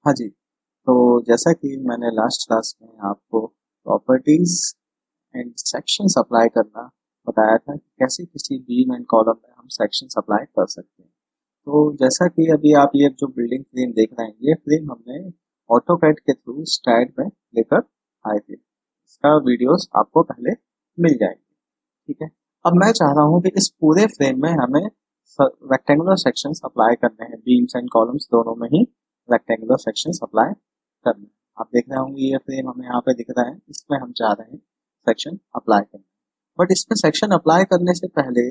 हाँ जी, तो जैसा कि मैंने लास्ट क्लास में आपको प्रॉपर्टीज एंड सेक्शंस अप्लाई करना बताया था कि कैसे किसी बीम एंड कॉलम में हम सेक्शंस अप्लाई कर सकते हैं। तो जैसा कि अभी आप ये जो बिल्डिंग फ्रेम देख रहे हैं, ये फ्रेम हमने ऑटोकैड के थ्रू स्टैड में लेकर आए थे। इसका वीडियोस आपको पहले मिल जाएंगे, ठीक है। अब मैं चाह रहा हूँ कि इस पूरे फ्रेम में हमें रेक्टेंगुलर सेक्शंस अप्लाई करने हैं, बीम्स एंड कॉलम्स दोनों में ही रेक्टेंगुलर सेक्शंस अप्लाई करने हैं। आप देख रहे होंगे ये फ्रेम हमें यहाँ पे दिख रहा है, इसमें हम चाह रहे हैं सेक्शन अप्लाई करना। बट इसमें सेक्शन अप्लाई करने से पहले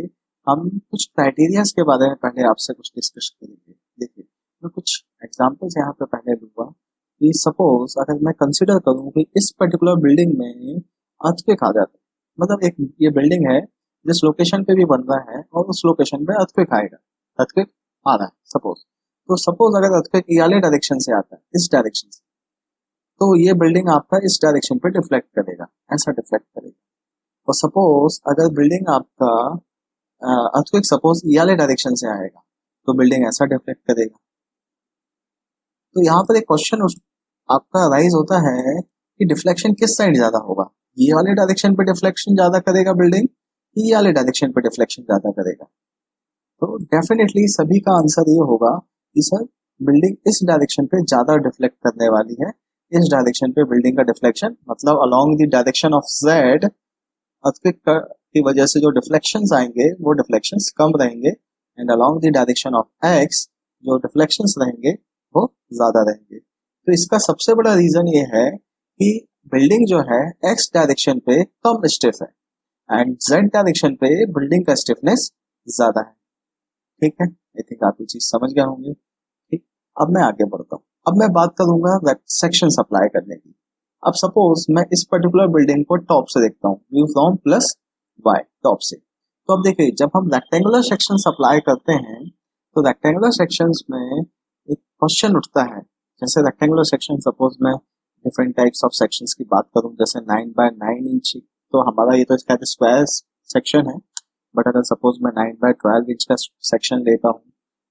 हम कुछ क्राइटेरियाज के बारे में पहले आपसे कुछ डिस्कस करेंगे। देखिए, मैं कुछ एग्जांपल्स यहाँ पे पहले दूंगा कि सपोज अगर मैं कंसिडर करूँ कि इस पर्टिकुलर बिल्डिंग में अर्थक्वेक आ जाता है, मतलब एक ये बिल्डिंग है जिस लोकेशन पे भी बन रहा है और उस लोकेशन पे अर्थक्वेक आएगा, अर्थक्वेक आ रहा है सपोज। तो सपोज अगर अर्थक्वेक ये वाले डायरेक्शन से आता है, इस डायरेक्शन से, तो ये बिल्डिंग आपका इस डायरेक्शन पे डिफ्लेक्ट करेगा, ऐसा डिफ्लेक्ट करेगा। और सपोज अगर बिल्डिंग आपका अर्थक्वेक सपोज ये वाले डायरेक्शन से आएगा, तो बिल्डिंग ऐसा डिफ्लेक्ट करेगा। तो यहाँ पर एक क्वेश्चन आपका राइज होता है कि डिफ्लेक्शन किस साइड ज्यादा होगा, ये वाले डायरेक्शन पे डिफ्लेक्शन ज्यादा करेगा बिल्डिंग, ये वाले डायरेक्शन पे डिफ्लेक्शन ज्यादा करेगा। तो डेफिनेटली सभी का आंसर ये होगा कि सर बिल्डिंग इस डायरेक्शन पे ज्यादा डिफ्लेक्ट करने वाली है। इस डायरेक्शन पे बिल्डिंग का डिफ्लेक्शन मतलब along the direction of Z, earthquake की वजह से जो डिफ्लेक्शंस आएंगे वो डिफ्लेक्शंस कम रहेंगे, and along the direction of x जो डिफ्लेक्शंस रहेंगे वो ज्यादा रहेंगे। तो इसका सबसे बड़ा रीजन ये है कि बिल्डिंग जो है एक्स डायरेक्शन पे कम स्टिफ है एंड जेड डायरेक्शन पे बिल्डिंग का स्टिफनेस ज्यादा है। ठीक है, आई थिंक आप ये चीज समझ गए होंगे। ठीक, अब मैं आगे बढ़ता हूँ। अब मैं बात करूंगा सेक्शन अप्लाई करने की। अब सपोज मैं इस पर्टिकुलर बिल्डिंग को टॉप से देखता हूँ, view from plus Y, top से। तो अब देखिए, जब हम रेक्टेंगुलर सेक्शंस अप्लाई करते हैं तो रेक्टेंगुलर सेक्शंस में एक क्वेश्चन उठता है। जैसे रेक्टेंगुलर सेक्शन सपोज मैं डिफरेंट टाइप्स ऑफ सेक्शंस की बात करूं, जैसे 9x9 इंच, तो हमारा ये तो इसका स्क्वायर सेक्शन है। बट अगर सपोज मैं 9x12 इंच का सेक्शन लेता हूँ,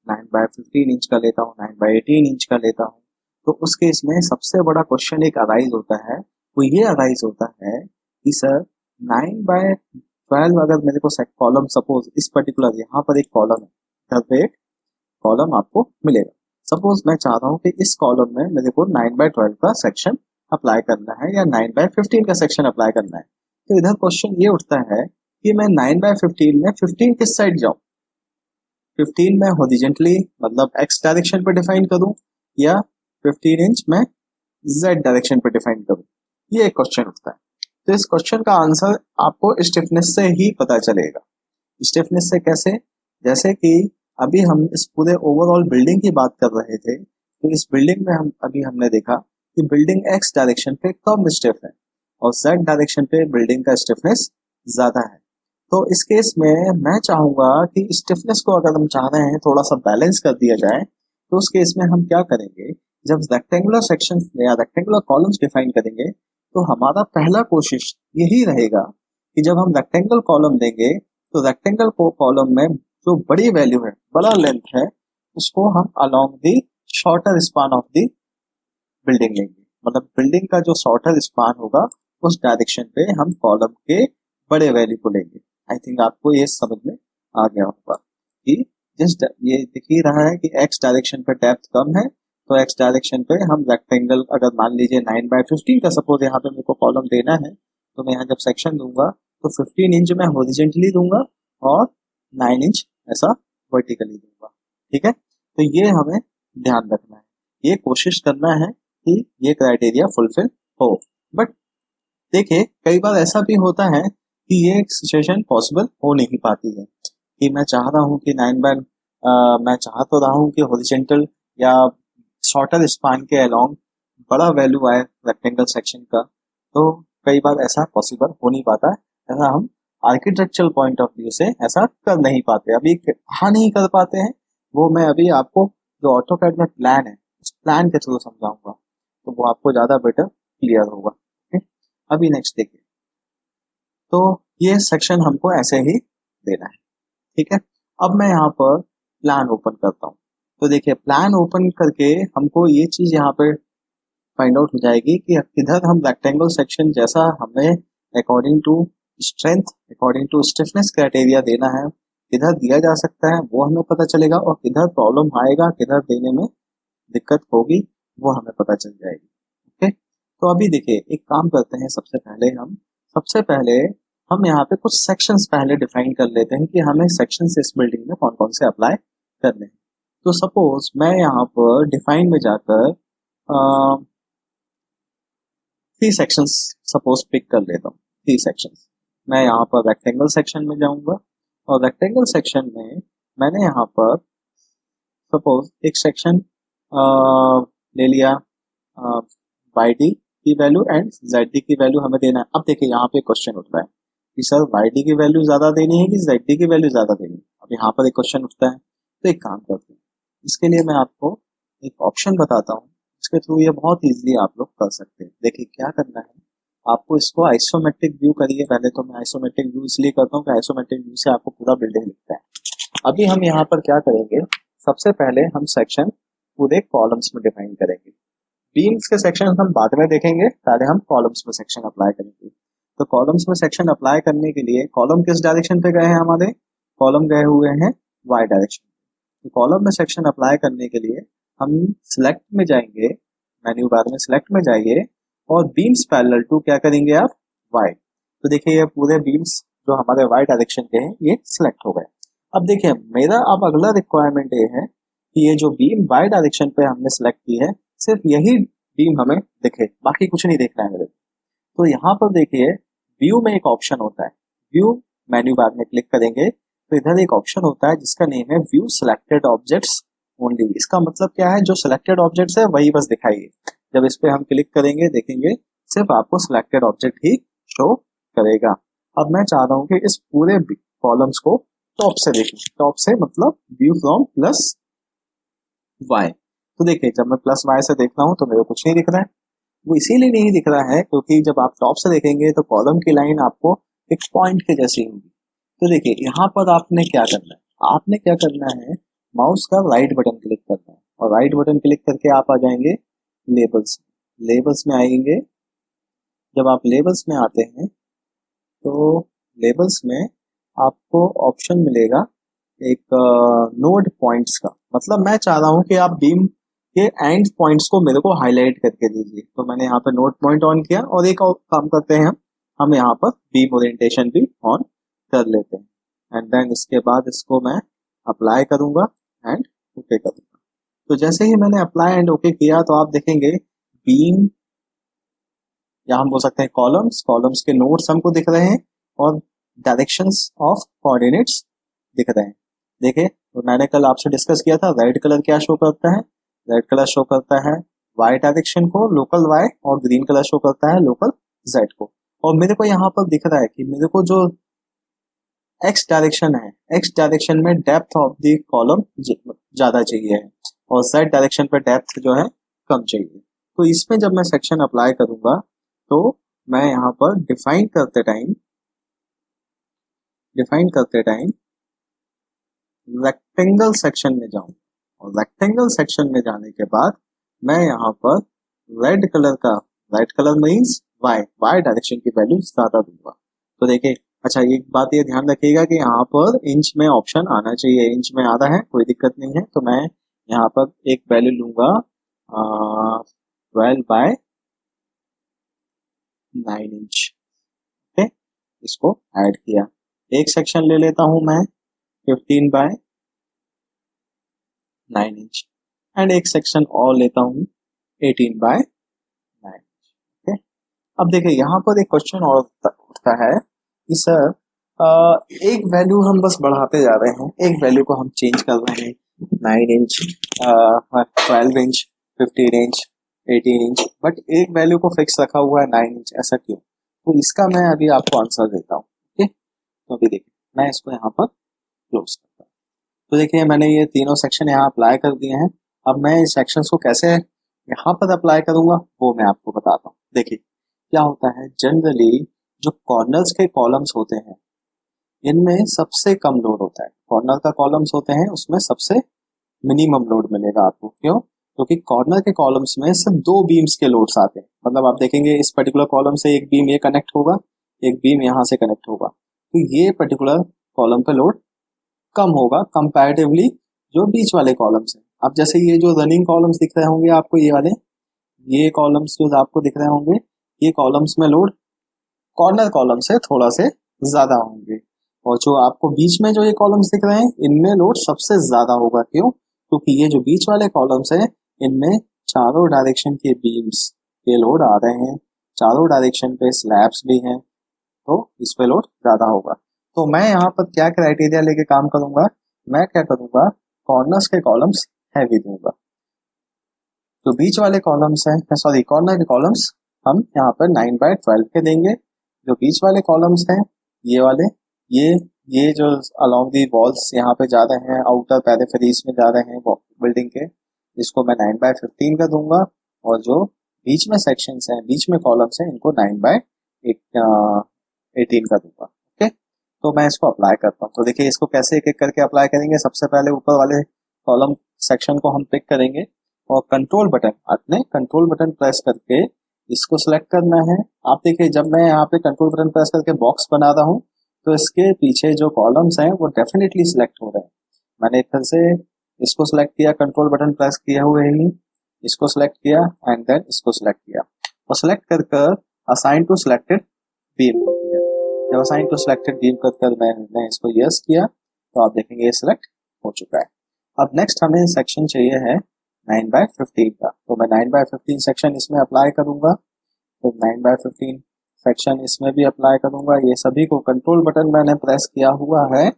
9x15 इंच का लेता हूँ, 9x18 इंच का लेता हूँ, तो उस केस में सबसे बड़ा क्वेश्चन एक अराइज होता है, वो ये अराइज होता है कि सर 9x12 अगर मेरे को कॉलम सपोज इस पर्टिकुलर यहाँ पर एक कॉलम है, इधर पे एक कॉलम आपको मिलेगा। सपोज मैं चाह रहा हूँ कि इस कॉलम में मेरे को 9x12 का सेक्शन अप्लाई करना है या 9x15 का सेक्शन अप्लाई करना है। तो इधर क्वेश्चन ये उठता है कि मैं 9x15 में 15 किस साइड जाऊं, 15 में हॉरिजेंटली मतलब एक्स डायरेक्शन पे डिफाइन करूं या 15 इंच में जेड डायरेक्शन पे डिफाइन करूं, ये एक क्वेश्चन उठता है। तो इस क्वेश्चन का आंसर आपको स्टिफनेस से ही पता चलेगा। स्टिफनेस से कैसे, जैसे कि अभी हम इस पूरे ओवरऑल बिल्डिंग की बात कर रहे थे, तो इस बिल्डिंग में हमने देखा कि बिल्डिंग एक्स डायरेक्शन पे कम स्टिफ है और जेड डायरेक्शन पे बिल्डिंग का स्टिफनेस ज्यादा है। तो इस केस में मैं चाहूंगा कि स्टिफनेस को अगर हम चाह रहे हैं थोड़ा सा बैलेंस कर दिया जाए, तो उस केस में हम क्या करेंगे, जब रेक्टेंगुलर सेक्शन या रेक्टेंगुलर कॉलम्स डिफाइन करेंगे तो हमारा पहला कोशिश यही रहेगा कि जब हम रेक्टेंगल कॉलम देंगे तो रेक्टेंगल कॉलम में जो बड़ी वैल्यू है, बड़ा लेंथ है, उसको हम along the shorter span of the building लेंगे। मतलब बिल्डिंग का जो शॉर्टर स्पान होगा उस डायरेक्शन पे हम कॉलम के बड़े वैल्यू को लेंगे। आई थिंक आपको ये समझ में आ गया होगा कि ये दिख ही रहा है कि एक्स डायरेक्शन पे डेप्थ कम है, तो एक्स डायरेक्शन पे हम रेक्टेंगल अगर मान लीजिए 9x15 का सपोज यहाँ पे मेरे को कॉलम देना है, तो मैं यहाँ जब सेक्शन दूंगा तो 15 इंच में हॉरिजेंटली दूंगा और 9 इंच ऐसा वर्टिकली दूंगा। ठीक है, तो ये हमें ध्यान रखना है, ये कोशिश करना है कि ये क्राइटेरिया फुलफिल हो। बट देखिए, कई बार ऐसा भी होता है कि ये सिचुएशन पॉसिबल हो नहीं पाती है कि मैं चाह रहा हूँ कि मैं चाह तो रहा हूँ कि हॉरिजेंटल या शॉर्टर स्पान के अलोंग बड़ा वैल्यू आए रेक्टेंगल सेक्शन का, तो कई बार ऐसा पॉसिबल हो नहीं पाता है। ऐसा हम आर्किटेक्चरल पॉइंट ऑफ व्यू से ऐसा कर नहीं पाते, अभी हाँ नहीं कर पाते हैं। वो मैं अभी आपको जो ऑटोकैड में प्लान है उस प्लान के थ्रू समझाऊंगा, तो वो आपको ज्यादा बेटर क्लियर होगा। अभी नेक्स्ट देखिए, तो ये सेक्शन हमको ऐसे ही देना है। ठीक है, अब मैं यहाँ पर प्लान ओपन करता हूँ। तो देखिए प्लान ओपन करके हमको ये चीज यहाँ पे फाइंड आउट हो जाएगी कि किधर हम रेक्टेंगल सेक्शन जैसा हमें according to strength, according to stiffness criteria देना है, किधर दिया जा सकता है वो हमें पता चलेगा, और किधर प्रॉब्लम आएगा, किधर देने में दिक्कत होगी वो हमें पता चल जाएगी। ओके, तो अभी देखिए एक काम करते हैं, सबसे पहले हम यहाँ पे कुछ सेक्शंस पहले डिफाइन कर लेते हैं कि हमें सेक्शंस इस बिल्डिंग में कौन कौन से अप्लाई करने हैं। तो सपोज मैं यहाँ पर डिफाइन में जाकर 3 सेक्शंस सपोज पिक कर लेता हूँ। 3 सेक्शंस मैं यहाँ पर रेक्टेंगल सेक्शन में जाऊंगा, और रेक्टेंगल सेक्शन में मैंने यहाँ पर सपोज एक सेक्शन ले लिया, वाई डी की वैल्यू एंड जेड डी की वैल्यू हमें देना है। अब देखिए यहाँ पे क्वेश्चन उठ रहा है कि सर वाई डी की वैल्यू ज्यादा देनी है कि जेड डी की वैल्यू ज्यादा देनी है। अब यहाँ पर एक क्वेश्चन उठता है, तो एक काम करते हैं, इसके लिए मैं आपको एक ऑप्शन बताता हूँ, इसके थ्रू ये बहुत इजीली आप लोग कर सकते हैं। देखिए क्या करना है, आपको इसको आइसोमेट्रिक व्यू करिए। पहले तो मैं आइसोमेट्रिक व्यू इसलिए करता हूँ कि आइसोमेट्रिक व्यू से आपको पूरा बिल्डिंग दिखता है। अभी हम यहाँ पर क्या करेंगे, सबसे पहले हम सेक्शन पूरे कॉलम्स में डिफाइन करेंगे। बीम्स के सेक्शन हम बाद में देखेंगे, पहले हम कॉलम्स में सेक्शन अप्लाई करेंगे। तो कॉलम्स में सेक्शन अप्लाई करने के लिए कॉलम किस डायरेक्शन पे गए हैं, हमारे कॉलम गए हुए हैं वाई डायरेक्शन। तो कॉलम में सेक्शन अप्लाई करने के लिए हम सिलेक्ट में जाएंगे, मेन्यू बार में सिलेक्ट में जाइए, और बीम्स पैरेलल टू क्या करेंगे आप, वाई। तो देखिए ये पूरे बीम्स जो हमारे वाई डायरेक्शन के हैं ये सिलेक्ट हो गए। अब देखिए मेरा अब अगला रिक्वायरमेंट ये है कि ये जो बीम वाई डायरेक्शन पे हमने सिलेक्ट की है, सिर्फ यही बीम हमें दिखे, बाकी कुछ नहीं देखना है मेरे को। तो यहाँ पर देखिए व्यू में एक ऑप्शन होता है, व्यू मेन्यू बार में क्लिक करेंगे तो इधर एक ऑप्शन होता है जिसका नेम है व्यू सिलेक्टेड ऑब्जेक्ट्स ओनली। इसका मतलब क्या है, जो सिलेक्टेड ऑब्जेक्ट्स है वही बस दिखाइए। जब इस पे हम क्लिक करेंगे देखेंगे सिर्फ आपको सिलेक्टेड ऑब्जेक्ट ही शो करेगा। अब मैं चाह रहा हूँ कि इस पूरे कॉलम्स को टॉप से देखें, टॉप से मतलब व्यू फ्रॉम प्लस वाई। तो देखिए जब मैं प्लस वाई से देख रहा हूँ तो मेरे को कुछ नहीं दिख रहा है। वो इसीलिए नहीं दिख रहा है क्योंकि जब आप टॉप से देखेंगे तो कॉलम की लाइन आपको एक पॉइंट के जैसी होगी। तो देखिए यहाँ पर आपने क्या करना है, माउस का राइट बटन क्लिक करना है, और राइट बटन क्लिक करके आप आ जाएंगे लेबल्स में आएंगे। जब आप लेबल्स में आते हैं तो लेबल्स में आपको ऑप्शन मिलेगा एक नोड पॉइंट्स का। मतलब मैं चाह रहा हूं कि आप बीम के एंड पॉइंट्स को मेरे को हाईलाइट करके दीजिए। तो मैंने यहाँ पे नोड पॉइंट ऑन किया, और एक और काम करते हैं हम यहाँ पर बीम ओरिएंटेशन भी ऑन कर लेते हैं, एंड देन इसके बाद इसको मैं अप्लाई करूंगा एंड ओके करूंगा। तो जैसे ही मैंने अप्लाई एंड ओके किया तो आप देखेंगे बीम, या हम बोल सकते हैं कॉलम्स के नोड्स हमको दिख रहे हैं, और डायरेक्शंस ऑफ कोऑर्डिनेट्स दिख रहे हैं। देखिए तो मैंने कल आपसे डिस्कस किया था, रेड कलर क्या शो करता है, रेड कलर शो करता है वाई डायरेक्शन को, लोकल वाई, और ग्रीन कलर शो करता है लोकल जेड को। और मेरे को यहाँ पर दिख रहा है कि मेरे को जो एक्स डायरेक्शन है, एक्स डायरेक्शन में डेप्थ ऑफ द कॉलम ज्यादा चाहिए है, और जेड डायरेक्शन पे डेप्थ जो है कम चाहिए। तो इसमें जब मैं सेक्शन अप्लाई करूंगा तो मैं यहाँ पर डिफाइन करते टाइम रेक्टेंगल सेक्शन में जाऊं, और रेक्टेंगल सेक्शन में जाने के बाद मैं यहाँ पर red colour means Y direction की वैल्यू ज्यादा दूंगा। तो देखिए अच्छा एक बात ये ध्यान रखिएगा कि यहाँ पर इंच में ऑप्शन आना चाहिए, इंच में आ रहा है कोई दिक्कत नहीं है। तो मैं यहाँ पर एक वैल्यू लूंगा 12/9 इंच। ओके, इसको ऐड किया। एक सेक्शन ले लेता हूं मैं 15/9 इंच, एंड एक सेक्शन और लेता हूं 18/9 इंच। ओके, अब देखिए यहाँ पर एक क्वेश्चन और उठता है कि सर एक वैल्यू हम बस बढ़ाते जा रहे हैं, एक वैल्यू को हम चेंज कर रहे हैं, 9 inch, 12 inch, 15 inch, 18 inch, but एक वैल्यू को फिक्स रखा हुआ है 9 इंच, ऐसा क्यों? तो इसका मैं अभी आपको आंसर देता हूँ। ओके, तो अभी देखिए मैं इसको यहाँ पर क्लोज करता हूँ। तो देखिए मैंने ये तीनों सेक्शन यहाँ अप्लाई कर दिए हैं। अब मैं इस सेक्शंस को कैसे यहाँ पर अप्लाई करूंगा वो मैं आपको बताता हूँ। देखिए क्या होता है, जनरली जो कॉर्नर्स के कॉलम्स होते हैं इनमें सबसे कम लोड होता है। कॉर्नर का कॉलम्स होते हैं उसमें सबसे मिनिमम लोड मिलेगा आपको। क्यों? क्योंकि कॉर्नर के कॉलम्स में सिर्फ 2 बीम्स के लोड्स आते हैं। मतलब आप देखेंगे इस पर्टिकुलर कॉलम से एक बीम ये कनेक्ट होगा, एक बीम यहाँ से कनेक्ट होगा, तो ये पर्टिकुलर कॉलम पे लोड कम होगा कंपैरेटिवली जो बीच वाले कॉलम्स हैं। अब जैसे ये जो रनिंग कॉलम्स दिख रहे होंगे आपको, ये वाले, ये कॉलम्स जो आपको दिख रहे होंगे, ये कॉलम्स में लोड कॉर्नर कॉलम से थोड़ा से ज्यादा होंगे, और जो आपको बीच में जो ये कॉलम्स दिख रहे हैं इनमें लोड सबसे ज्यादा होगा। क्यों? क्योंकि ये जो बीच वाले कॉलम्स हैं इनमें चारों डायरेक्शन के बीम्स के लोड आ रहे हैं, चारों डायरेक्शन पे स्लैब्स भी हैं, तो इस पे लोड ज्यादा होगा। तो मैं यहाँ पर क्या क्राइटेरिया लेके काम करूंगा, मैं क्या करूंगा, कॉर्नर्स के कॉलम्स हैवी दूंगा। तो बीच वाले कॉलम्स हैं, सॉरी कॉर्नर के कॉलम्स हम यहाँ पर 9/12 के देंगे। जो बीच वाले कॉलम्स हैं ये वाले, ये जो अलोंग दी वॉल्स यहाँ पे जा रहे हैं, आउटर पेरिफेरीज में जा रहे हैं बिल्डिंग के, इसको मैं 9/15 का दूंगा। और जो बीच में सेक्शंस हैं, बीच में कॉलम्स हैं, इनको 9/18 का दूंगा। ओके, तो मैं इसको अप्लाई करता हूँ। तो देखिए इसको कैसे एक एक करके अप्लाई करेंगे। सबसे पहले ऊपर वाले कॉलम सेक्शन को हम पिक करेंगे और कंट्रोल बटन, आपने कंट्रोल बटन प्रेस करके इसको सिलेक्ट करना है। आप देखिए जब मैं यहाँ पे कंट्रोल बटन प्रेस करके बॉक्स बना रहा हूँ तो इसके पीछे जो कॉलम्स हैं वो डेफिनेटली सिलेक्ट हो रहे हैं। मैंने इधर से इसको सिलेक्ट किया, कंट्रोल बटन प्रेस किया हुए ही इसको सिलेक्ट किया एंड देन इसको सिलेक्ट किया और सिलेक्ट कर कर असाइन टू सिलेक्टेड बीम कर दिया। जब असाइन टू सिलेक्टेड बीम कर कर मैंने इसको यस किया तो आप देखेंगे ये सिलेक्ट हो चुका है। अब नेक्स्ट हमें सेक्शन चाहिए है 9/15 का, तो मैं 9/15 सेक्शन इसमें अप्लाई करूंगा। तो 9/15 सेक्शन इसमें भी अप्लाई करूंगा। ये सभी को कंट्रोल बटन मैंने प्रेस किया हुआ है,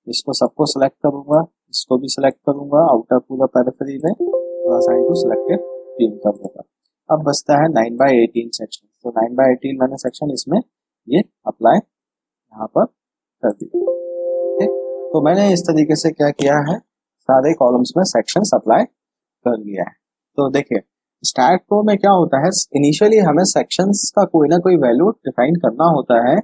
इसको सबको सिलेक्ट करूंगा, इसको भी सिलेक्ट करूंगा आउटर पूरा पेरिफेरी में और असाइन टू सिलेक्टेड बीम कर दूंगा। अब बचता है 9/18 सेक्शन। तो 9/18 मैंने सेक्शन इसमें ये अप्लाई यहाँ पर कर दिया। ठीक है, तो मैंने इस तरीके से क्या किया है, सारे कॉलम्स में सेक्शन अप्लाई कर लिया है। तो देखिए स्टार्ट प्रो में क्या होता है, इनिशियली हमें सेक्शंस का कोई ना कोई वैल्यू डिफाइन करना होता है।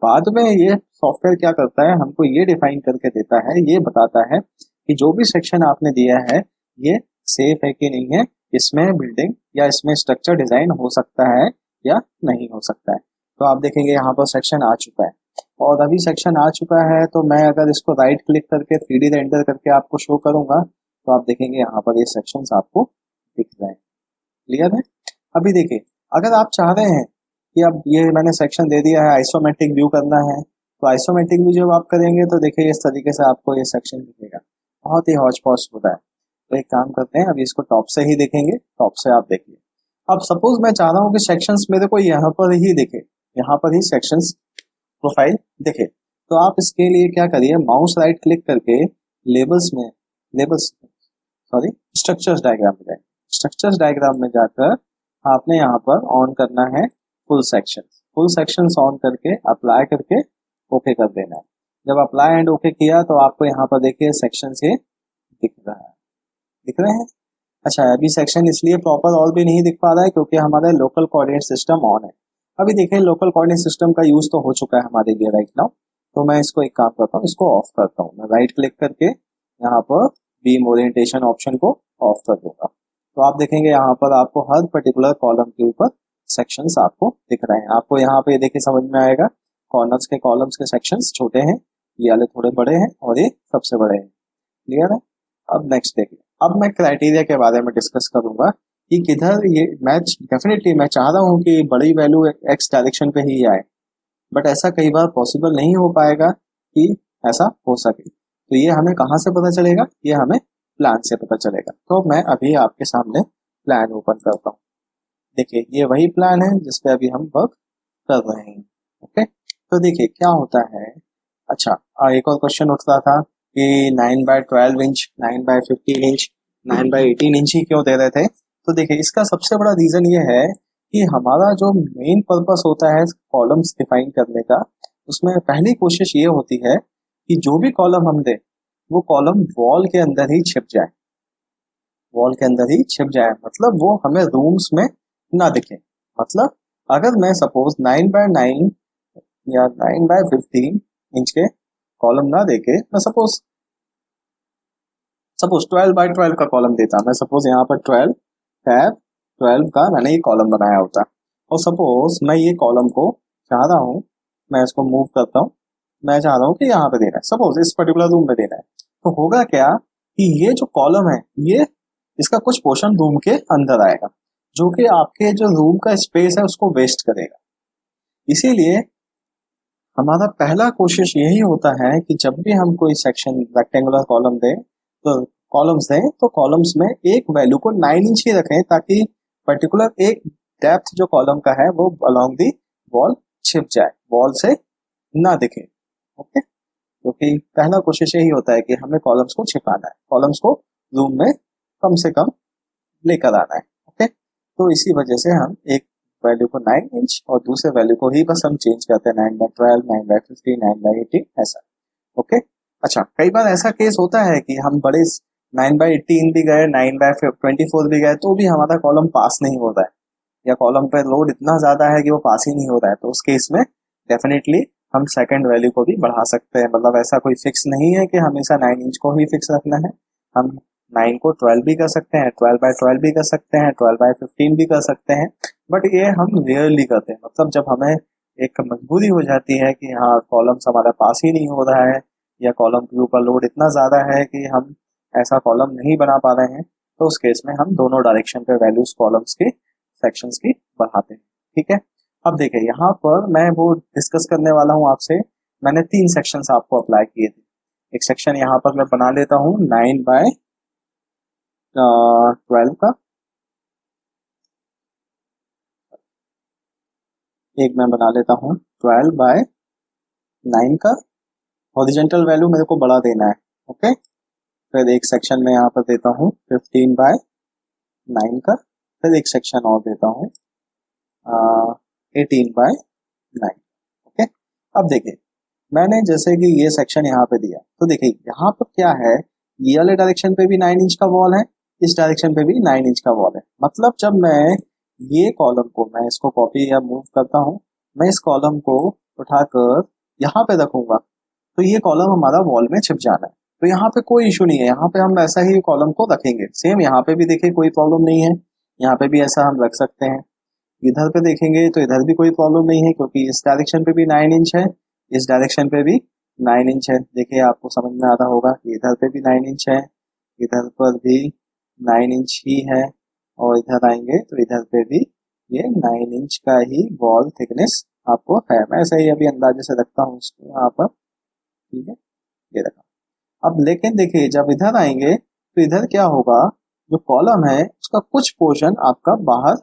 बाद में ये सॉफ्टवेयर क्या करता है, हमको ये डिफाइन करके देता है, ये बताता है कि जो भी सेक्शन आपने दिया है ये सेफ है कि नहीं है, इसमें बिल्डिंग या इसमें स्ट्रक्चर डिजाइन हो सकता है या नहीं हो सकता है। तो आप देखेंगे यहाँ पर सेक्शन आ चुका है और अभी सेक्शन आ चुका है। तो मैं अगर इसको राइट क्लिक करके 3D रेंडर करके आपको शो करूंगा तो आप देखेंगे यहाँ पर ये सेक्शंस आपको दिख रहे हैं। क्लियर है? अभी देखिए अगर आप चाह रहे हैं कि अब ये मैंने सेक्शन दे दिया है, आइसोमेट्रिक व्यू करना है, तो आइसोमेट्रिक व्यू जब आप करेंगे तो देखिए इस तरीके से आपको ये सेक्शन दिखेगा, बहुत ही हौच पौच होता है। तो एक काम करते हैं, अभी इसको टॉप से ही देखेंगे, टॉप से आप देखिए। अब सपोज मैं चाह रहा हूँ कि सेक्शंस मेरे को यहाँ पर ही दिखे, यहाँ पर ही सेक्शंस प्रोफाइल दिखे, तो आप इसके लिए क्या करिए, माउस राइट क्लिक करके लेबल्स सॉरी स्ट्रक्चर्स डायग्राम में जाए। स्ट्रक्चर्स डायग्राम में जाकर आपने यहाँ पर ऑन करना है फुल सेक्शंस ऑन करके अप्लाई करके ओके कर देना है। जब अप्लाई एंड ओके किया तो आपको यहाँ पर देखिए सेक्शन ये दिख रहे हैं। अच्छा, अभी सेक्शन इसलिए प्रॉपर और भी नहीं दिख पा रहा है क्योंकि हमारा लोकल कोऑर्डिनेट सिस्टम ऑन है। अभी देखिए लोकल कोऑर्डिनेट सिस्टम का यूज तो हो चुका है हमारे लिए राइट नाउ। तो मैं इसको एक काम करता हूँ, इसको ऑफ करता हूँ। मैं राइट क्लिक करके यहाँ पर बीम ओरिएंटेशन ऑप्शन को ऑफ कर दूंगा। तो आप देखेंगे यहाँ पर आपको हर पर्टिकुलर कॉलम के ऊपर सेक्शंस आपको दिख रहे हैं। आपको यहाँ पे देखिए समझ में आएगा, कॉर्नर्स के कॉलम्स के सेक्शंस छोटे हैं, ये वाले थोड़े बड़े हैं और ये सबसे बड़े हैं। क्लियर है? अब नेक्स्ट देखिए, अब मैं क्राइटेरिया के बारे में डिस्कस करूंगा कि किधर ये मैच, डेफिनेटली मैं चाह रहा हूँ कि बड़ी वैल्यू एक्स डायरेक्शन पे ही आए, बट ऐसा कई बार पॉसिबल नहीं हो पाएगा कि ऐसा हो सके। तो ये हमें कहाँ से पता चलेगा, ये हमें प्लान से पता चलेगा। तो मैं अभी आपके सामने प्लान ओपन करता हूँ। देखिए ये वही प्लान है जिसपे अभी हम वर्क कर रहे हैं। ओके, तो देखिए क्या होता है। अच्छा, एक और क्वेश्चन उठता था कि 9/12 इंच, 9/15 इंच, 9/18 इंच ही क्यों दे रहे थे। तो देखिए इसका सबसे बड़ा रीजन ये है कि हमारा जो मेन पर्पस होता है कॉलम्स डिफाइन करने का, उसमें पहली कोशिश ये होती है कि जो भी कॉलम हम दें वो कॉलम वॉल के अंदर ही छिप जाए, वॉल के अंदर ही छिप जाए, मतलब वो हमें रूम्स में ना दिखे। मतलब अगर मैं सपोज 9/9 या 9/15 इंच के कॉलम ना देके मैं सपोज सपोज 12 by 12 का कॉलम देता, मैं सपोज यहाँ पर 12 टैब 12 का मैंने ये कॉलम बनाया होता, और सपोज मैं ये कॉलम को चाह रहा हूँ, मैं इसको मूव करता हूँ, मैं चाह रहा हूँ कि यहाँ पे देना है, सपोज इस पर्टिकुलर रूम में देना है, तो होगा क्या कि ये जो कॉलम है ये इसका कुछ पोर्शन रूम के अंदर आएगा, जो कि आपके जो रूम का स्पेस है उसको वेस्ट करेगा। इसीलिए हमारा पहला कोशिश यही होता है कि जब भी हम कोई सेक्शन रेक्टेंगुलर कॉलम दें तो कॉलम्स में एक वैल्यू को 9 इंच ही रखें, ताकि पर्टिकुलर एक डेप्थ जो कॉलम का है वो अलोंग दी वॉल छिप जाए, वॉल से ना दिखे। ओके, क्योंकि पहला कोशिश यही होता है कि हमें कॉलम्स को छिपाना है, कॉलम्स को रूम में कम से कम लेकर आना है। ओके, तो इसी वजह से हम एक वैल्यू को 9 इंच और दूसरे वैल्यू को ही बस हम चेंज करते हैं, 9 by 12, 9 by 15, 9 by 18 ऐसा। ओके, अच्छा, कई बार ऐसा केस होता है कि हम बड़े 9 by 18 भी गए, 9 by 24 भी गए, तो भी हमारा कॉलम पास नहीं होता है, या कॉलम पे लोड इतना ज्यादा है कि वो पास ही नहीं होता है, तो उस केस में डेफिनेटली हम सेकंड वैल्यू को भी बढ़ा सकते हैं। मतलब ऐसा कोई फिक्स नहीं है कि हमेशा 9 इंच को ही फिक्स रखना है, हम 9 को 12 भी कर सकते हैं, 12 by 12 भी कर सकते हैं, 12 by 15 भी कर सकते हैं, बट ये हम रेयरली करते हैं। मतलब जब हमें एक मजबूरी हो जाती है कि हाँ कॉलम्स हमारा पास ही नहीं हो रहा है, या कॉलम के ऊपर लोड इतना ज्यादा है कि हम ऐसा कॉलम नहीं बना पा रहे हैं, तो उस केस में हम दोनों डायरेक्शन पे वैल्यूज कॉलम्स की सेक्शंस की बढ़ाते हैं। ठीक है, अब देखिए यहाँ पर मैं वो डिस्कस करने वाला हूँ आपसे। मैंने 3 सेक्शंस आपको अप्लाई किए थे। एक सेक्शन यहाँ पर मैं बना लेता हूँ 9 by 12 का, एक मैं बना लेता हूँ 12 by 9 का, हॉरिजॉन्टल वैल्यू मेरे को बढ़ा देना है। ओके, फिर एक सेक्शन में यहाँ पर देता हूँ 15 by 9 का, फिर एक सेक्शन और देता हूँ 18 by 9। ओके, अब देखिए मैंने जैसे कि ये सेक्शन यहाँ पे दिया, तो देखिए यहाँ पर क्या है, ये वाले डायरेक्शन पे भी 9 इंच का वॉल है, इस डायरेक्शन पे भी 9 इंच का वॉल है। मतलब जब मैं ये कॉलम को मैं इसको कॉपी या मूव करता हूँ, मैं इस कॉलम को उठाकर यहाँ पे रखूंगा, तो ये कॉलम हमारा वॉल में छिप जाना है। तो यहाँ पे कोई इशू नहीं है, यहाँ पे हम ऐसा ही कॉलम को रखेंगे। सेम यहाँ पे भी देखिए कोई प्रॉब्लम नहीं है, यहाँ पे भी ऐसा हम रख सकते हैं। इधर पे देखेंगे तो इधर भी कोई प्रॉब्लम नहीं है, क्योंकि इस डायरेक्शन पे भी 9 इंच है, इस डायरेक्शन पे भी 9 इंच है। देखिए आपको समझ में आता होगा कि इधर पे भी 9 इंच है, इधर पर भी 9 इंच ही है, और इधर आएंगे तो इधर पे भी ये 9 इंच का ही वॉल थिकनेस आपको है। मैं ऐसे ही अभी अंदाजे से रखता हूँ इसको यहाँ पर। ठीक है, ये रखा। अब लेकिन देखिए जब इधर आएंगे तो इधर क्या होगा, जो कॉलम है उसका कुछ पोर्शन आपका बाहर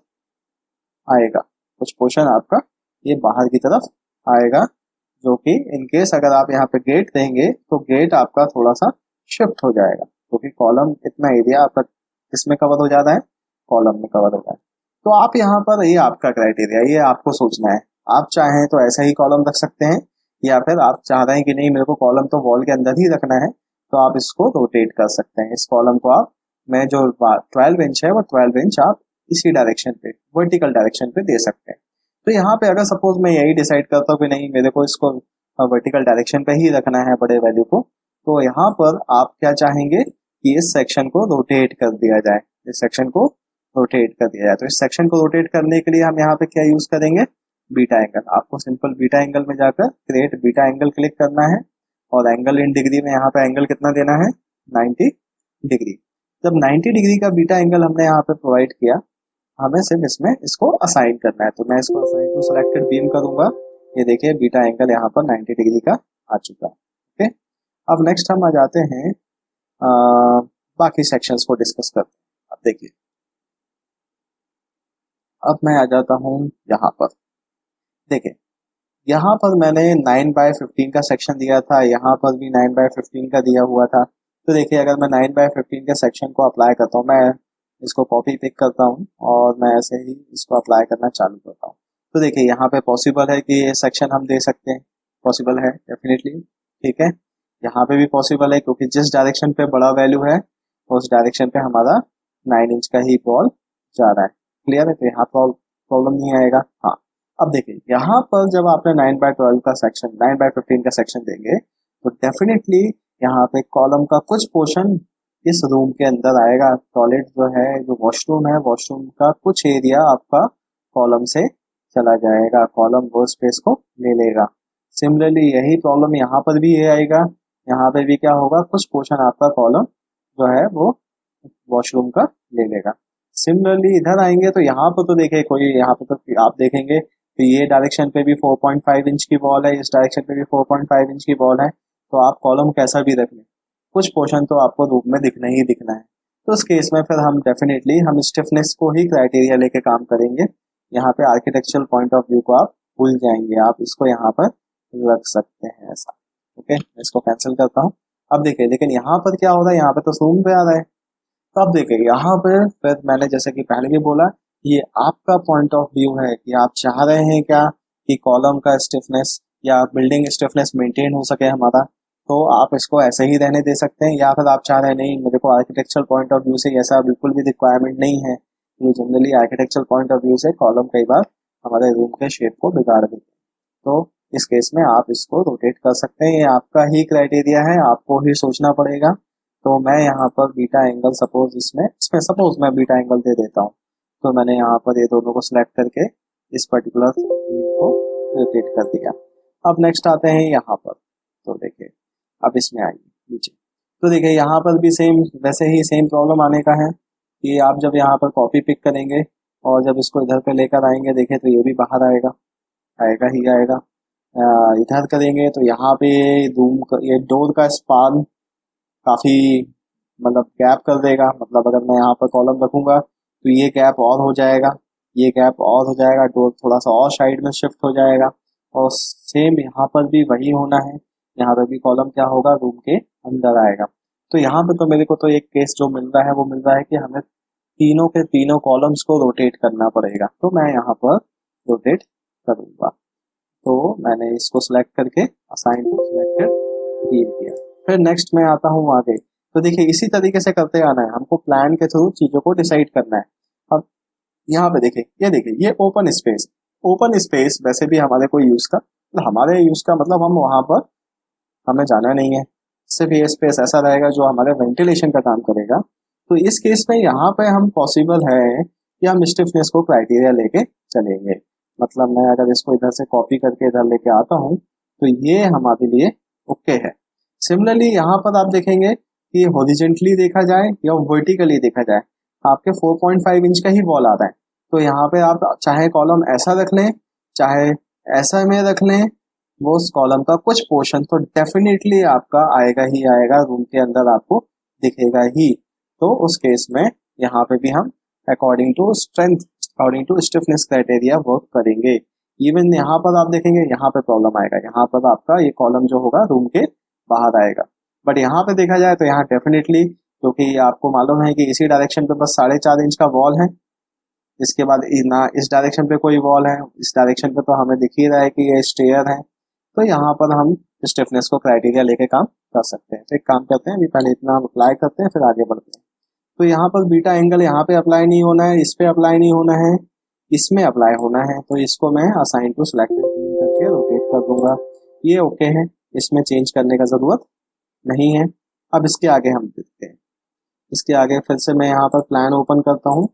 आएगा, कुछ पोर्शन आपका ये बाहर की तरफ आएगा, जो कि इनकेस अगर आप यहाँ पे गेट देंगे तो गेट आपका थोड़ा सा शिफ्ट हो जाएगा, क्योंकि कॉलम इतना एरिया आपका किसमें कवर हो जाता है, कॉलम में कवर होता है। तो आप यहाँ पर ये आपका क्राइटेरिया, ये आपको सोचना है। आप चाहें तो ऐसा ही कॉलम रख सकते हैं, या फिर आप चाह रहे हैं कि नहीं मेरे को कॉलम तो वॉल के अंदर ही रखना है, तो आप इसको रोटेट कर सकते हैं। इस कॉलम को आप, मैं जो 12 इंच है वो 12 इंच आप इसी डायरेक्शन पे, वर्टिकल डायरेक्शन पे दे सकते हैं। तो यहाँ पे अगर सपोज मैं यही डिसाइड करता हूँ कि नहीं मेरे को इसको वर्टिकल डायरेक्शन पे ही रखना है बड़े वैल्यू को, तो यहाँ पर आप क्या चाहेंगे कि इस सेक्शन को रोटेट कर दिया जाए, इस सेक्शन को रोटेट कर दिया जाए। तो इस सेक्शन को रोटेट करने के लिए हम यहाँ पे क्या यूज करेंगे, बीटा एंगल। आपको सिंपल बीटा एंगल में जाकर क्रिएट बीटा एंगल क्लिक करना है, और एंगल इन डिग्री में यहाँ पे एंगल कितना देना है, 90 डिग्री। जब 90 डिग्री का बीटा एंगल हमने यहाँ पे प्रोवाइड किया, हमें सिर्फ इसमें इसको असाइन करना है। तो मैं इसको असाइन टू सिलेक्टेड बीम करूंगा, ये देखिए बीटा एंगल यहाँ पर 90 डिग्री का आ चुका है। ओके, अब नेक्स्ट हम आ जाते हैं बाकी सेक्शंस को डिस्कस करते हैं। अब देखिए, अब मैं आ जाता हूँ यहाँ पर। देखिए यहाँ पर मैंने 9 by 15 का सेक्शन दिया था, यहाँ पर भी 9 by 15 का दिया हुआ था। तो देखिए अगर मैं 9 by 15 के सेक्शन को अप्लाई करता हूँ, मैं इसको कॉपी पिक करता हूँ और मैं ऐसे ही इसको अप्लाई करना चालू करता हूँ, तो देखिए यहाँ पे पॉसिबल है कि ये सेक्शन हम दे सकते हैं, पॉसिबल है डेफिनेटली। ठीक है, यहाँ पे भी पॉसिबल है, क्योंकि जिस डायरेक्शन पे बड़ा वैल्यू है उस डायरेक्शन पे हमारा 9 इंच का ही बॉल जा रहा है। क्लियर है, तो यहाँ प्रॉब्लम नहीं आएगा। हाँ, अब देखिए यहाँ पर जब आपने 9 by 12 का सेक्शन, 9 by 15 का सेक्शन देंगे, तो डेफिनेटली यहाँ पे कॉलम का कुछ पोर्शन इस रूम के अंदर आएगा। टॉयलेट जो है, जो वॉशरूम है, वॉशरूम का कुछ एरिया आपका कॉलम से चला जाएगा, कॉलम वो स्पेस को ले लेगा। सिमिलरली यही प्रॉब्लम यहाँ पर भी ये आएगा, यहाँ पे भी क्या होगा, कुछ पोर्शन आपका कॉलम जो है वो वॉशरूम का ले लेगा। सिमिलरली इधर आएंगे तो यहाँ पर तो देखिए कोई, यहाँ पर तो आप देखेंगे तो ये डायरेक्शन पे भी 4.5 इंच की वॉल है, इस डायरेक्शन पे भी 4.5 इंच की वॉल है। तो आप कॉलम कैसा भी रख लें, कुछ पोर्शन तो आपको रूम में दिखना ही दिखना है। तो उस केस में फिर हम डेफिनेटली हम स्टिफनेस को ही क्राइटेरिया लेके काम करेंगे। यहाँ पे आर्किटेक्चरल पॉइंट ऑफ व्यू को आप भूल जाएंगे, आप इसको यहाँ पर रख सकते हैं ऐसा। ओके, मैं इसको कैंसिल करता हूँ। अब देखिए, लेकिन यहाँ पर क्या हो रहा है, यहाँ पे तो रूम पे आ रहा है। तो अब देखिए यहाँ पे फिर मैंने जैसे कि पहले भी बोला, ये आपका पॉइंट ऑफ व्यू है कि आप चाह रहे हैं क्या कि कॉलम का स्टिफनेस या बिल्डिंग स्टिफनेस मेंटेन हो सके हमारा, तो आप इसको ऐसे ही रहने दे सकते हैं। या फिर आप चाह रहे हैं नहीं, मेरे को आर्किटेक्चरल पॉइंट ऑफ व्यू से ऐसा बिल्कुल भी रिक्वायरमेंट नहीं है, ये generally architectural point of view से कॉलम कई बार हमारे रूम के शेप को बिगाड़ देते हैं। तो इस केस में आप इसको रोटेट कर सकते हैं, ये आपका ही क्राइटेरिया है, आपको ही सोचना पड़ेगा। तो मैं यहाँ पर बीटा एंगल सपोज इसमें सपोज मैं बीटा एंगल दे देता हूँ। तो मैंने यहाँ पर ये दोनों को सिलेक्ट करके इस पर्टिकुलर को रोटेट कर दिया। अब नेक्स्ट आते हैं यहाँ पर, तो देखिए अब इसमें आइए नीचे, तो देखिए यहाँ पर भी सेम वैसे ही सेम प्रॉब्लम आने का है कि आप जब यहाँ पर कॉपी पिक करेंगे और जब इसको इधर पे लेकर आएंगे, देखिए तो ये भी बाहर आएगा, आएगा ही आएगा। इधर करेंगे तो यहाँ पे ये डोर का स्पान काफी मतलब गैप कर देगा। मतलब अगर मैं यहाँ पर कॉलम रखूंगा तो ये गैप और हो जाएगा, ये गैप और हो जाएगा, डोर थोड़ा सा और साइड में शिफ्ट हो जाएगा। और सेम यहाँ पर भी वही होना है, यहाँ पर भी कॉलम क्या होगा, रूम के अंदर आएगा। तो यहाँ पे तो मेरे को तो एक केस जो मिल रहा है वो मिल रहा है कि हमें तीनों के तीनों कॉलम्स को रोटेट करना पड़ेगा। तो मैं यहाँ पर रोटेट करूंगा। तो मैंने इसको सिलेक्ट करके असाइन टू सिलेक्टेड किया। फिर नेक्स्ट में आता हूँ आगे। तो देखिए इसी तरीके से करते आना है, हमको प्लान के थ्रू चीजों को डिसाइड करना है। अब यहाँ पे देखिए, ये ओपन स्पेस वैसे भी हमारे कोई यूज का, हमारे यूज का मतलब हम वहां पर हमें जाना नहीं है, सिर्फ ये स्पेस ऐसा रहेगा जो हमारे वेंटिलेशन का काम करेगा। तो इस केस में यहाँ पे हम पॉसिबल है कि हम स्टिफनेस को क्राइटेरिया लेके चलेंगे। मतलब मैं अगर इसको इधर से कॉपी करके इधर लेके आता हूँ तो ये हमारे लिए ओके है। सिमिलरली यहाँ पर आप देखेंगे कि हॉरिजेंटली देखा जाए या वर्टिकली देखा जाए, आपके 4.5 इंच का ही वॉल आ रहा है। तो यहाँ पे आप चाहे कॉलम ऐसा रख लें चाहे ऐसा में रख लें, वो उस कॉलम का कुछ पोर्शन तो डेफिनेटली आपका आएगा ही आएगा, रूम के अंदर आपको दिखेगा ही। तो उस केस में यहाँ पे भी हम according to stiffness criteria work करेंगे। इवन यहाँ पर आप देखेंगे यहाँ पे प्रॉब्लम आएगा, यहाँ पर आपका ये कॉलम जो होगा रूम के बाहर आएगा। बट यहाँ पे देखा जाए तो यहाँ डेफिनेटली, क्योंकि आपको मालूम है कि इसी डायरेक्शन पे बस 4.5 इंच का वॉल है, इसके बाद ना इस डायरेक्शन पे कोई वॉल है, इस डायरेक्शन पे तो हमें दिख ही रहा है कि ये स्टेयर है। तो यहाँ पर हम स्टिफनेस को क्राइटेरिया लेके काम कर सकते हैं। तो एक काम करते हैं, अभी पहले इतना हम अप्लाई करते हैं फिर आगे बढ़ते हैं। तो यहाँ पर बीटा एंगल यहाँ पे अप्लाई नहीं होना है, इस पे अप्लाई नहीं होना है, इसमें अप्लाई होना है। तो इसको मैं असाइन टू सिलेक्टेड करके रोटेट कर दूंगा, ये ओके है, इसमें चेंज करने का जरूरत नहीं है। अब इसके आगे हम देखते हैं, इसके आगे फिर से मैं यहाँ पर प्लान ओपन करता हूँ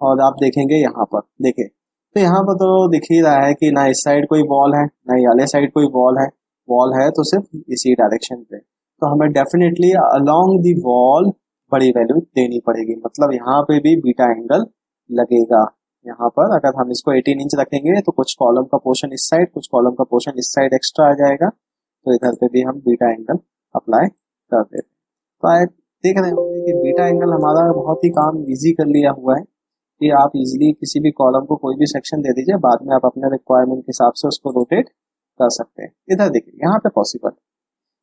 और आप देखेंगे यहाँ पर, देखिए तो यहाँ पर तो दिख ही रहा है कि ना इस साइड कोई वॉल है ना ये वाले साइड कोई वॉल है तो सिर्फ इसी डायरेक्शन पे। तो हमें डेफिनेटली अलोंग दी वॉल बड़ी वैल्यू देनी पड़ेगी, मतलब यहाँ पे भी बीटा एंगल लगेगा। यहाँ पर अगर हम इसको 18 इंच रखेंगे तो कुछ कॉलम का पोर्शन इस साइड, कुछ कॉलम का पोर्शन इस साइड एक्स्ट्रा आ जाएगा। तो इधर पे भी हम बीटा एंगल अप्लाई कर देते हैं। तो आए देख रहे होंगे कि बीटा एंगल हमारा बहुत ही काम इजी कर लिया हुआ है कि आप इजीली किसी भी कॉलम को कोई भी सेक्शन दे दीजिए, बाद में आप अपने रिक्वायरमेंट के हिसाब से उसको रोटेट कर सकते हैं। इधर देखिए यहाँ पे पॉसिबल,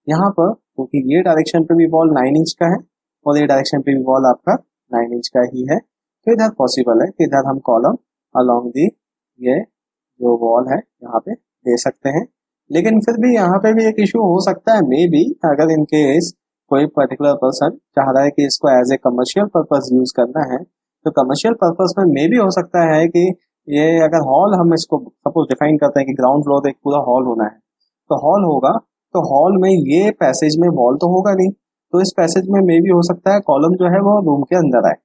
यहाँ पर क्योंकि ये डायरेक्शन पे भी वॉल 9 इंच का है और ये डायरेक्शन पे भी वॉल आपका 9 इंच का ही है। तो इधर पॉसिबल है कि इधर हम कॉलम अलोंग दी ये जो वॉल है यहाँ पे दे सकते हैं। लेकिन फिर भी यहाँ पे भी एक इशू हो सकता है, मे बी अगर इन केस कोई पर्टिकुलर पर्सन चाह रहा है कि इसको as a commercial purpose use करना है, तो कमर्शियल पर्पस में मे भी हो सकता है कि ये अगर हॉल हम इसको सपोज डिफाइन करते हैं कि ग्राउंड फ्लोर पे एक पूरा हॉल होना है, तो हॉल होगा तो हॉल में ये पैसेज में वॉल तो होगा नहीं, तो इस पैसेज में मे भी हो सकता है कॉलम जो है वो रूम के अंदर आए,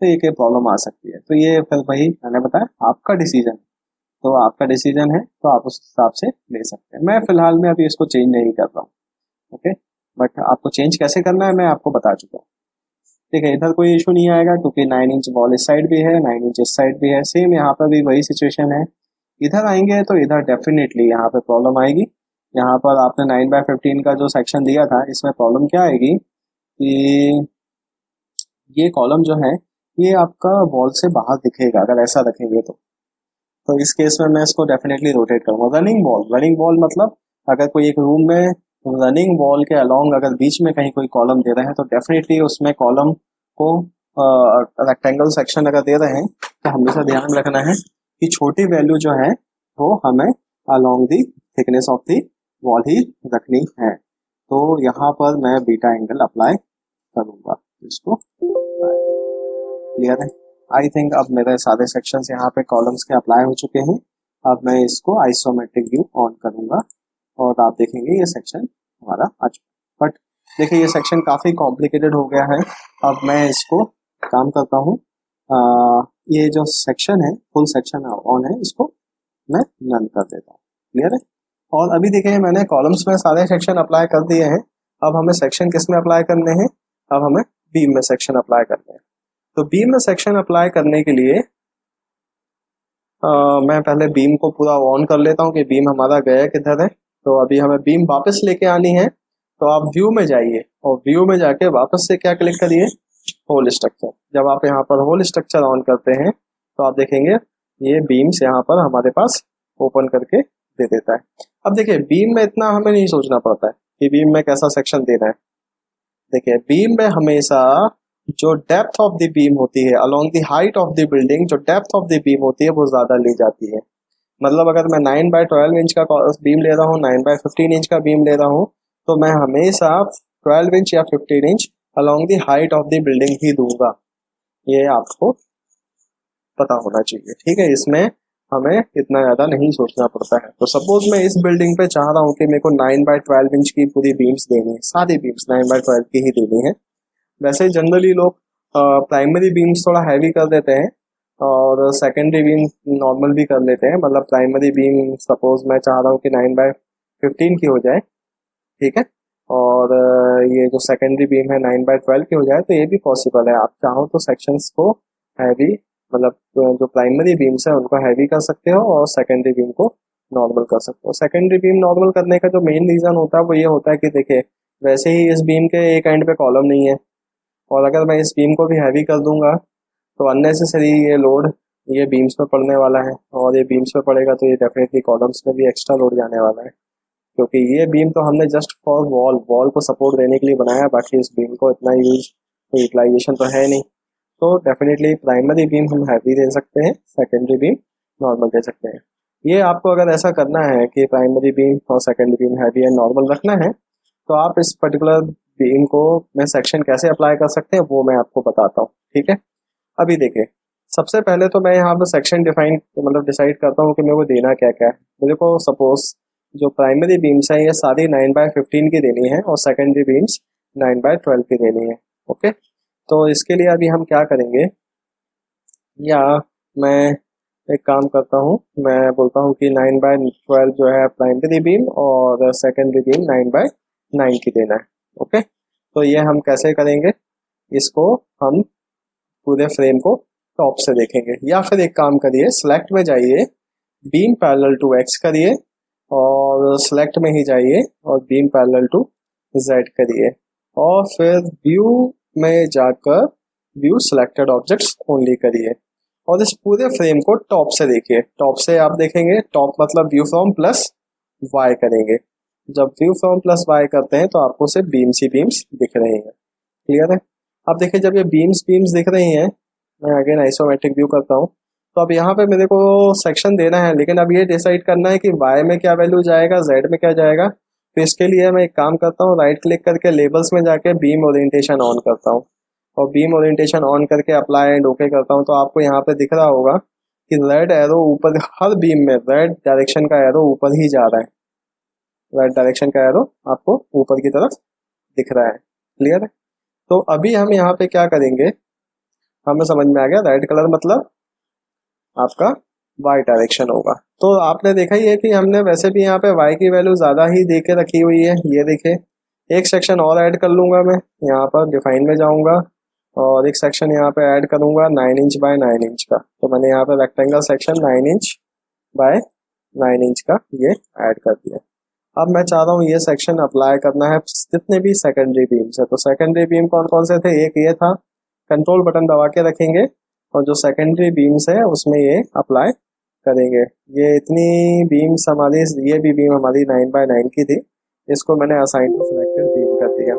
तो ये प्रॉब्लम आ सकती है। तो ये फिर वही मैंने बताया आपका डिसीजन, तो आपका डिसीजन है तो आप उस हिसाब से ले सकते हैं। मैं फिलहाल में अभी इसको चेंज नहीं कर रहा हूँ, ओके। बट आपको चेंज कैसे करना है मैं आपको बता चुका हूँ। ठीक है, इधर कोई इशू नहीं आएगा क्योंकि 9 इंच वॉल इस साइड भी है, 9 इंच इस साइड भी है। सेम यहाँ पर भी वही सिचुएशन है। इधर आएंगे तो इधर डेफिनेटली यहाँ पे प्रॉब्लम आएगी। यहाँ पर आपने 9/15 का जो सेक्शन दिया था, इसमें प्रॉब्लम क्या आएगी कि ये कॉलम जो है ये आपका वॉल से बाहर दिखेगा अगर ऐसा रखेंगे तो इस केस में मैं इसको डेफिनेटली रोटेट करूंगा। रनिंग वॉल मतलब अगर कोई एक रूम में रनिंग वॉल के अलोंग अगर बीच में कहीं कोई कॉलम दे रहे हैं तो डेफिनेटली उसमें कॉलम को रेक्टेंगल सेक्शन अगर दे रहे हैं तो हमेशा ध्यान रखना है कि छोटी वैल्यू जो है वो हमें along the thickness of the wall ही रखनी है। तो यहाँ पर मैं बीटा एंगल अप्लाई करूंगा, इसको क्लियर है। आई थिंक अब मेरे सारे सेक्शंस यहाँ पे कॉलम्स के अप्लाई हो चुके हैं। अब मैं इसको आइसोमेट्रिक व्यू ऑन करूंगा और आप देखेंगे ये सेक्शन हमारा आ चुका। बट देखिए ये सेक्शन काफ़ी कॉम्प्लिकेटेड हो गया है। अब मैं इसको काम करता हूँ, ये जो सेक्शन है फुल सेक्शन ऑन है, इसको मैं नन कर देता हूँ। क्लियर है। और अभी देखिए मैंने कॉलम्स में सारे सेक्शन अप्लाई कर दिए हैं। अब हमें सेक्शन किस में अप्लाई करने हैं, अब हमें बीम में सेक्शन अप्लाई करने हैं। तो बीम में सेक्शन अप्लाई करने के लिए मैं पहले बीम को पूरा ऑन कर लेता हूँ कि बीम हमारा गया किधर है। तो अभी हमें बीम वापस लेके आनी है, तो आप व्यू में जाइए और व्यू में जाके वापस से क्या क्लिक करिए, होल स्ट्रक्चर। जब आप यहाँ पर होल स्ट्रक्चर ऑन करते हैं तो आप देखेंगे ये बीम्स यहाँ पर हमारे पास ओपन करके दे देता है। अब देखिए बीम में इतना हमें नहीं सोचना पड़ता है कि बीम में कैसा सेक्शन देना है। देखिए बीम में हमेशा जो डेप्थ ऑफ द बीम होती है along the height of the building, जो डेप्थ ऑफ द बीम होती है वो ज्यादा ली जाती है। मतलब अगर मैं 9/12 इंच का बीम ले रहा हूँ, 9/15 इंच का बीम ले रहा हूँ, तो मैं हमेशा 12 इंच या 15 inch along the height of the building ही दूंगा। ये आपको पता होना चाहिए, ठीक है। इसमें हमें इतना ज्यादा नहीं सोचना पड़ता है। तो सपोज मैं इस बिल्डिंग पे चाह रहा हूँ कि मेरे को 9/12 इंच की पूरी बीम्स देनी है, सारी बीम्स 9/12 की ही देनी है। वैसे जनरली लोग प्राइमरी बीम्स थोड़ा हैवी कर देते हैं और सेकेंडरी बीम नॉर्मल भी कर लेते हैं। मतलब प्राइमरी बीम सपोज मैं चाह रहा हूँ कि 9/15 की हो जाए, ठीक है, और ये जो सेकेंडरी बीम है 9/12 की हो जाए, तो ये भी पॉसिबल है। आप चाहो तो सेक्शंस को हैवी, मतलब जो प्राइमरी बीम्स है उनको हैवी कर सकते हो और सेकेंडरी बीम को नॉर्मल कर सकते हो। सेकेंडरी बीम नॉर्मल करने का जो मेन रीजन होता है वो ये होता है कि देखिए वैसे ही इस बीम के एक एंड पे कॉलम नहीं है, और अगर मैं इस बीम को भी हैवी कर दूंगा तो अननेसेसरी ये लोड ये बीम्स पे पड़ने वाला है, और ये बीम्स पे पड़ेगा तो ये डेफिनेटली कॉलम्स में भी एक्स्ट्रा लोड जाने वाला है। क्योंकि ये बीम तो हमने जस्ट फॉर वॉल को सपोर्ट देने के लिए बनाया, बाकी इस बीम को इतना यूटिलाइजेशन तो है नहीं। तो डेफिनेटली प्राइमरी बीम हम हैवी दे सकते हैं, सेकेंडरी बीम नॉर्मल दे सकते हैं। ये आपको अगर ऐसा करना है कि प्राइमरी बीम और secondary beam heavy and normal रखना है, तो आप इस पर्टिकुलर बीम को में सेक्शन कैसे अप्लाई कर सकते हैं वो मैं आपको बताता हूँ, ठीक है। अभी देखिए सबसे पहले तो मैं यहाँ पर सेक्शन मतलब डिसाइड करता हूँ कि मेरे को देना क्या क्या है। मेरे को सपोज जो प्राइमरी बीम्स है ये सारी 9/15 की देनी है और सेकेंडरी बीम्स 9/12 की देनी है, ओके। तो इसके लिए अभी हम क्या करेंगे, या मैं एक काम करता हूँ, मैं बोलता हूँ कि 9/12 जो है प्राइमरी बीम और सेकेंडरी बीम 9/9 की देना है, ओके। तो ये हम कैसे करेंगे, इसको हम पूरे फ्रेम को टॉप से देखेंगे, या फिर एक काम करिए सिलेक्ट में जाइए, बीम पैरेलल टू एक्स करिए और सिलेक्ट में ही जाइए और बीम पैरेलल टू जेड करिए, और फिर व्यू में जाकर व्यू सिलेक्टेड ऑब्जेक्ट्स ओनली करिए और इस पूरे फ्रेम को टॉप से देखिए। टॉप से आप देखेंगे, टॉप मतलब व्यू फ्रॉम प्लस वाई करेंगे। जब व्यू फ्रॉम प्लस वाई करते हैं तो आपको सिर्फ बीम्स ही बीम्स दिख रही हैं, क्लियर है। अब देखिए जब ये बीम्स दिख रही हैं, मैं अगेन आइसोमेट्रिक व्यू करता हूँ, तो अब यहाँ पे मेरे को सेक्शन देना है, लेकिन अब ये डिसाइड करना है कि वाई में क्या वैल्यू जाएगा, जेड में क्या जाएगा। तो इसके लिए मैं एक काम करता हूँ, राइट क्लिक करके लेबल्स में जाके बीम ओरिएंटेशन ऑन करता हूँ और बीम ओरिएंटेशन ऑन करके अप्लाई एंड ओके करता हूँ। तो आपको यहाँ पे दिख रहा होगा कि रेड एरो ऊपर, हर बीम में रेड डायरेक्शन का एरो ऊपर ही जा रहा है, रेड डायरेक्शन का एरो आपको ऊपर की तरफ दिख रहा है। क्लियर है। तो अभी हम यहाँ पे क्या करेंगे, हमें समझ में आ गया रेड कलर मतलब आपका वाई डायरेक्शन होगा। तो आपने देखा ही है कि हमने वैसे भी यहाँ पे वाई की वैल्यू ज़्यादा ही दे के रखी हुई है। ये देखिए, एक सेक्शन और ऐड कर लूँगा मैं, यहाँ पर डिफाइन में जाऊँगा और एक सेक्शन यहाँ पे ऐड करूँगा 9 इंच बाय 9 इंच का। तो मैंने यहाँ पे rectangle section 9 inch by 9 inch का ये ऐड कर दिया। अब मैं चाह रहा हूँ ये सेक्शन अप्लाई करना है जितने भी सेकेंडरी बीम्स है। तो सेकेंडरी बीम कौन कौन से थे, एक ये था, कंट्रोल बटन दबा के रखेंगे और जो सेकेंडरी बीम्स है उसमें ये अप्लाई करेंगे। ये इतनी बीम्स हमारी, ये भी बीम हमारी 9x9 की थी, इसको मैंने असाइन टू सिलेक्टेड बीम कर दिया।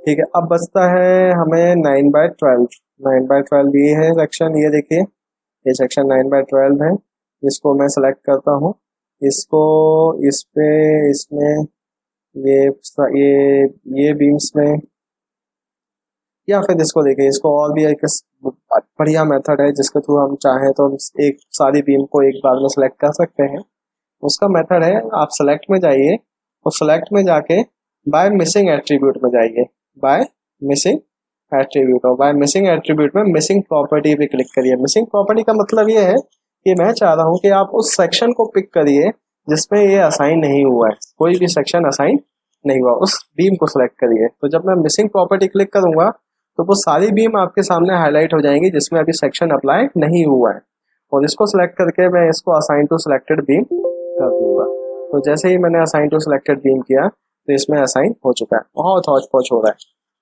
ठीक है, अब बचता है हमें 9x12। 9x12 ये है सेक्शन, ये देखिए ये सेक्शन 9x12 है। इसको मैं सेलेक्ट करता हूँ, इसको इस पे, इसमें ये ये बीम्स में, या फिर इसको देखिए, इसको और भी एक बढ़िया मेथड है जिसके थ्रू हम चाहें तो एक सारी बीम को एक बार में सेलेक्ट कर सकते हैं। उसका मेथड है, आप सेलेक्ट में जाइए और सेलेक्ट में जाके बाय मिसिंग एट्रीब्यूट में जाइए, बाय मिसिंग एट्रीब्यूट, और बाय मिसिंग एट्रीब्यूट में मिसिंग प्रॉपर्टी पे क्लिक करिए। मिसिंग प्रॉपर्टी का मतलब ये है कि मैं चाह रहा हूँ कि आप उस सेक्शन को पिक करिए जिसमें ये असाइन नहीं हुआ है, कोई भी सेक्शन असाइन नहीं हुआ, उस बीम को सिलेक्ट करिए। तो जब मैं मिसिंग प्रॉपर्टी क्लिक करूंगा तो वो सारी बीम आपके सामने हाईलाइट हो जाएंगी जिसमें अभी सेक्शन अप्लाई नहीं हुआ है, और इसको सिलेक्ट करके मैं इसको असाइन टू सिलेक्टेड बीम कर दूंगा। तो जैसे ही मैंने असाइन टू सिलेक्टेड बीम किया तो इसमें असाइन हो चुका है। बहुत हौच पौच हो रहा है,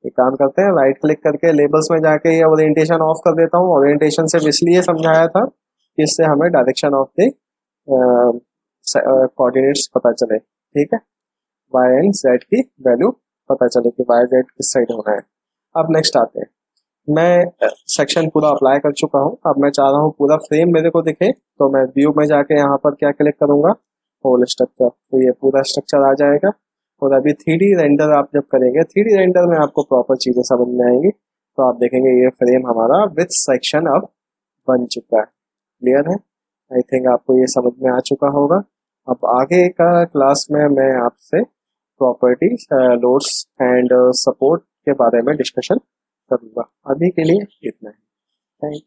एक काम करते हैं, राइट क्लिक करके लेबल्स में जाके ये ओरिएंटेशन ऑफ कर देता हूँ। ओरिएंटेशन सिर्फ इसलिए समझाया था कि इससे हमें डायरेक्शन ऑफ द कोऑर्डिनेट्स पता चले। ठीक है, वाई एंड जेड की वैल्यू पता चले कि वाई जेड किस साइड होना है। अब नेक्स्ट आते हैं, मैं सेक्शन पूरा अप्लाई कर चुका हूँ। अब मैं चाह रहा हूँ पूरा फ्रेम मेरे को दिखे, तो मैं व्यू में जाके यहाँ पर क्या क्लिक करूंगा, होल स्ट्रक्चर, तो ये पूरा स्ट्रक्चर आ जाएगा। और अभी 3D रेंडर आप जब करेंगे, 3D रेंडर में आपको प्रॉपर चीजें समझ में आएंगी। तो आप देखेंगे ये फ्रेम हमारा विथ सेक्शन अब बन चुका है। क्लियर है, आई थिंक आपको ये समझ में आ चुका होगा। अब आगे का क्लास में मैं आपसे प्रॉपर्टीज, लोड्स एंड सपोर्ट के बारे में डिस्कशन करूंगा। अभी के लिए इतना है। थैंक